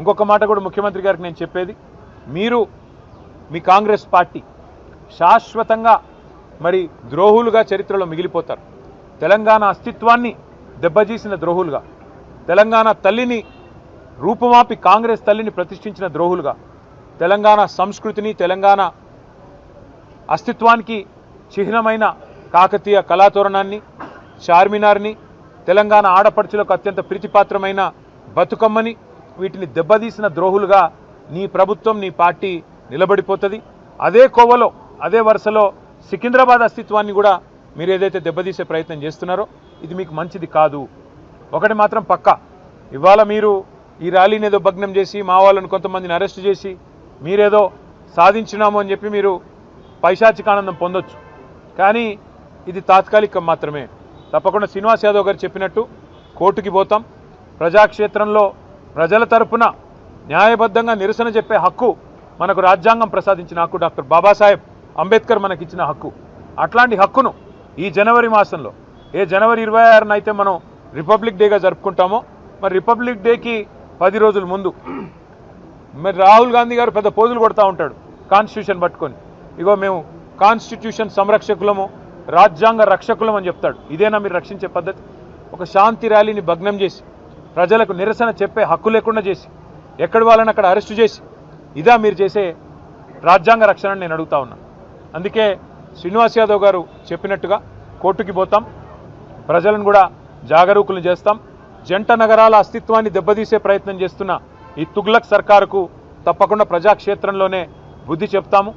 ఇంకొక మాట కూడా ముఖ్యమంత్రి గారికి నేను చెప్పేది, మీరు మీ కాంగ్రెస్ పార్టీ శాశ్వతంగా మరి ద్రోహులుగా చరిత్రలో మిగిలిపోతారు. తెలంగాణ అస్తిత్వాన్ని దెబ్బతీసిన ద్రోహులుగా, తెలంగాణ తల్లిని రూపుమాపి కాంగ్రెస్ తల్లిని ప్రతిష్ఠించిన ద్రోహులుగా, తెలంగాణ సంస్కృతిని తెలంగాణ అస్తిత్వానికి చిహ్నమైన కాకతీయ కళాతోరణాన్ని, చార్మినార్ని, తెలంగాణ ఆడపడుచులకు అత్యంత ప్రీతిపాత్రమైన బతుకమ్మని, వీటిని దెబ్బతీసిన ద్రోహులుగా నీ ప్రభుత్వం నీ పార్టీ నిలబడిపోతుంది. అదే కోవలో అదే వరుసలో సికింద్రాబాద్ అస్తిత్వాన్ని కూడా మీరు ఏదైతే దెబ్బతీసే ప్రయత్నం చేస్తున్నారో ఇది మీకు మంచిది కాదు. ఒకటి మాత్రం పక్కా, ఇవాళ మీరు ఈ ర్యాలీని ఏదో భగ్నం చేసి మా వాళ్ళని కొంతమందిని అరెస్ట్ చేసి మీరేదో సాధించినాము అని చెప్పి మీరు పైశాచికానందం పొందొచ్చు, కానీ ఇది తాత్కాలికం మాత్రమే. తప్పకుండా శ్రీనివాస్ యాదవ్ గారు చెప్పినట్టు కోర్టుకి పోతాం. ప్రజాక్షేత్రంలో ప్రజల తరపున న్యాయబద్ధంగా నిరసన చెప్పే హక్కు మనకు రాజ్యాంగం ప్రసాదించిన హక్కు, డాక్టర్ బాబాసాహెబ్ అంబేద్కర్ మనకిచ్చిన హక్కు. అట్లాంటి హక్కును ఈ జనవరి మాసంలో ఏ జనవరి 26న అయితే మనం రిపబ్లిక్ డేగా జరుపుకుంటామో, మరి రిపబ్లిక్ డేకి 10 రోజుల ముందు మరి రాహుల్ గాంధీ గారు పెద్ద పోజులు కొడతా ఉంటాడు కాన్స్టిట్యూషన్ పట్టుకొని, ఇగో మేము కాన్స్టిట్యూషన్ సంరక్షకులము రాజ్యాంగ రక్షకులం అని చెప్తాడు. ఇదేనా మీరు రక్షించే పద్ధతి? ఒక శాంతి ర్యాలీని భగ్నం చేసి ప్రజలకు నిరసన చెప్పే హక్కు లేకుండా చేసి ఎక్కడి వాళ్ళని అక్కడ అరెస్టు చేసి ఇదా మీరు చేసే రాజ్యాంగ రక్షణ నేను అడుగుతా ఉన్నా. అందుకే శ్రీనివాస్ యాదవ్ గారు చెప్పినట్టుగా కోర్టుకి పోతాం, ప్రజలను కూడా జాగరూకులు చేస్తాం. జంట నగరాల అస్తిత్వాన్ని దెబ్బతీసే ప్రయత్నం చేస్తున్న ఈ తుగ్లక్ సర్కారుకు తప్పకుండా ప్రజాక్షేత్రంలోనే బుద్ధి చెప్తాము.